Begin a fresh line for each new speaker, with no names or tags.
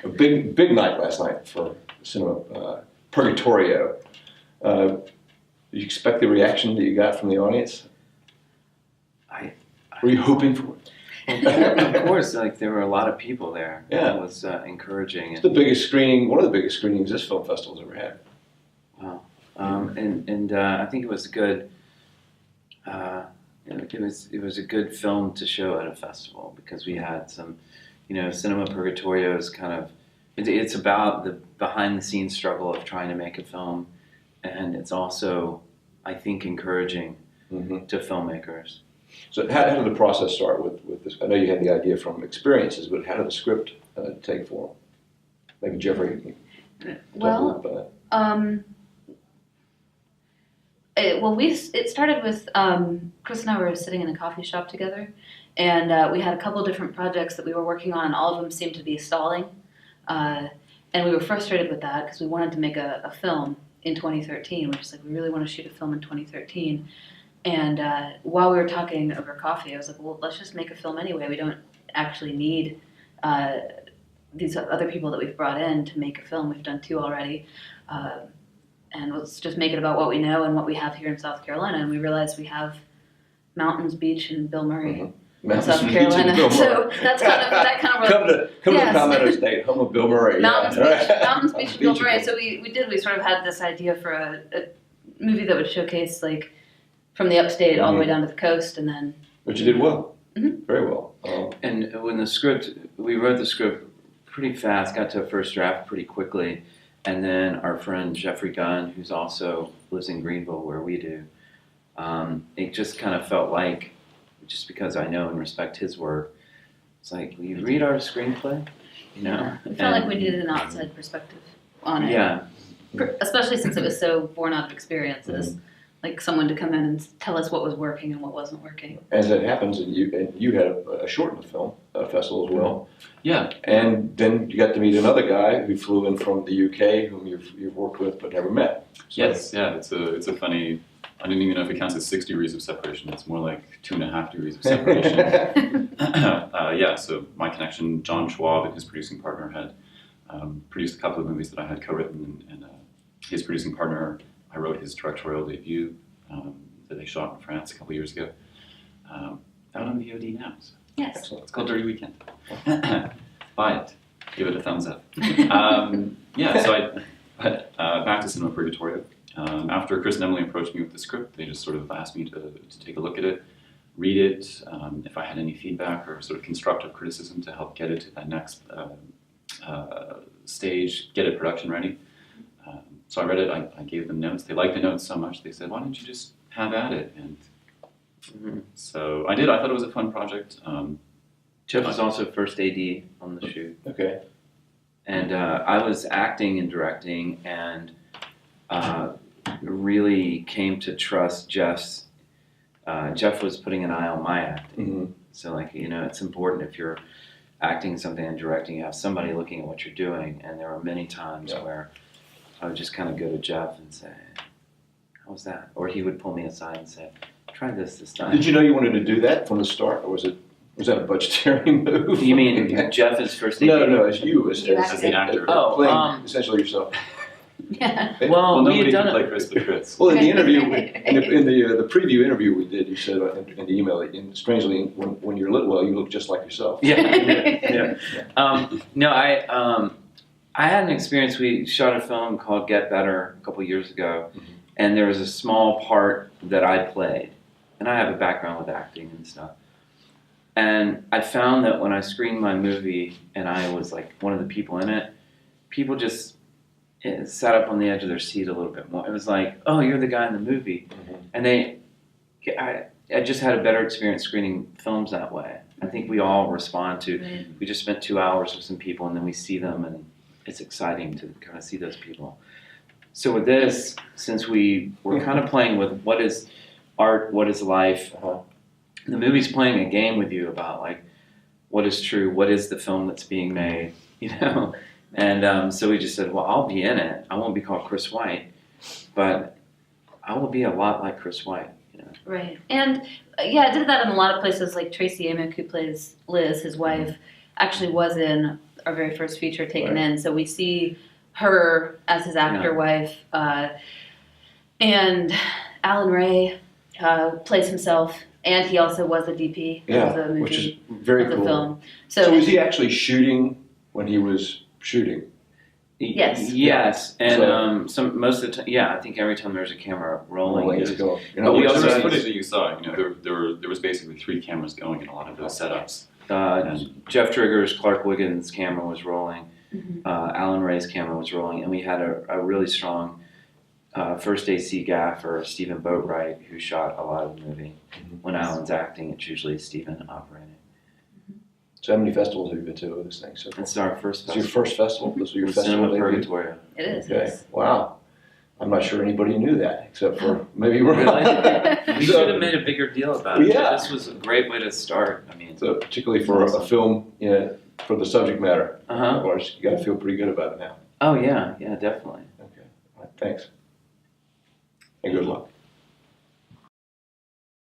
A big night last night for cinema. Purgatorio. You expect the reaction that you got from the audience? Were you hoping for it?
Of course, like there were a lot of people there.
Yeah.
It was encouraging.
It's the biggest screening, one of the biggest screenings this film festival's ever had.
Wow. And I think it was good. It was a good film to show at a festival because we had some, Cinema Purgatorio is kind of, it's about the behind the scenes struggle of trying to make a film, and it's also, I think, encouraging to filmmakers.
So how did the process start with this? I know you had the idea from experiences, but how did the script take form? Maybe Geoffrey.
Well, it started with Chris and I were sitting in a coffee shop together, and we had a couple different projects that we were working on, and all of them seemed to be stalling. And we were frustrated with that because we wanted to make a film in 2013. We're just like, we really want to shoot a film in 2013. And while we were talking over coffee, I was like, well, let's just make a film anyway. We don't actually need these other people that we've brought in to make a film. We've done 2 already. And let's just make it about what we know and what we have here in South Carolina. And we realized we have mountains, beach, and Bill Murray in South Carolina. So that's that kind of
come to Palmetto State, home of Bill Murray.
Mountains, beach, and Bill Murray. So we sort of had this idea for a movie that would showcase like from the upstate all the way down to the coast, and then.
But you did well, very well.
And when we wrote the script pretty fast, got to a first draft pretty quickly. And then our friend Geoffrey Gunn, who's also lives in Greenville where we do, it just kind of felt like, just because I know and respect his work, it's like, will you read our screenplay?
Yeah. It felt like we needed an outside perspective on it.
Yeah.
Especially since it was so born out of experiences. Like someone to come in and tell us what was working and what wasn't working. As
it happens, and you had a shortened film festival as well.
Yeah.
And then you got to meet another guy who flew in from the UK, whom you've worked with but never met. So.
Yes, yeah, it's a funny. I didn't even know if it counts as 6 degrees of separation. It's more like 2.5 degrees of separation. Yeah. So my connection, John Schwab and his producing partner had produced a couple of movies that I had co-written, and his producing partner. I wrote his directorial debut that they shot in France a couple years ago. Out on VOD now. So.
Yes.
Excellent. It's called Dirty Weekend. Buy it. Give it a thumbs up. So back to Cinema Purgatorio. After Chris and Emily approached me with the script, they just sort of asked me to take a look at it, read it, if I had any feedback or sort of constructive criticism to help get it to that next stage, get it production ready. So I read it, I gave them notes. They liked the notes so much, they said, why don't you just have at it? And so I did. I thought it was a fun project.
Jeff was also first AD on the shoot.
Okay.
And I was acting and directing, and really came to trust Jeff's. Jeff was putting an eye on my acting. So it's important if you're acting something and directing, you have somebody looking at what you're doing. And there were many times where I would just kind of go to Jeff and say, how was that? Or he would pull me aside and say, try this time.
Did you know you wanted to do that from the start, or was that a budgetary move?
You mean Jeff is first?
No, as you, as
the actor.
Playing essentially yourself.
Yeah.
Well, we had done
play Chris but Chris.
Well, in the interview, in the preview interview we did, you said in the email, strangely, when you're lit well, you look just like yourself.
Yeah. No, I had an experience. We shot a film called Get Better a couple years ago, and there was a small part that I played. And I have a background with acting and stuff. And I found that when I screened my movie and I was like one of the people in it, people just sat up on the edge of their seat a little bit more. It was like, oh, you're the guy in the movie. And I just had a better experience screening films that way. I think we all respond to, we just spent 2 hours with some people and then we see them and it's exciting to kind of see those people. So with this, since we were kind of playing with what is art, what is life, the movie's playing a game with you about like what is true, what is the film that's being made, And so we just said, well, I'll be in it. I won't be called Chris White, but I will be a lot like Chris White.
Right. And I did that in a lot of places. Like Tracy Amick, who plays Liz, his wife, actually was in our very first feature taken in. So we see her as his actor wife, and Alan Ray plays himself, and he also was the DP of the movie,
which is very
of the
cool.
film.
So was he actually shooting when he was shooting?
Yes.
Yes, and
So-
most of the time, I think every time there's a camera rolling,
It's
it's-
going.
But we
There
also
was
had-
footage that you saw. There was basically 3 cameras going in a lot of those setups.
Jeff Trigger's Clark Wiggins' camera was rolling,
Mhm.
Alan Ray's camera was rolling, and we had a really strong first AC gaffer, Stephen Boatwright, who shot a lot of the movie. When Alan's acting, it's usually Stephen operating.
So how many festivals have you been to with this thing so far?
It's our first
It's your
festival.
first festival? This was your
In
festival
Cinema
debut?
Purgatorio.
It is.
Okay,
Yes.
wow. I'm not sure anybody knew that, except for maybe
Really?
Ryan.
We should have made a bigger deal about it.
Yeah.
This was a great way to start. I mean,
So particularly for a film, for the subject matter,
uh-huh.
of course, you got to feel pretty good about it now.
Oh yeah, definitely.
Okay, all right, thanks. And good luck.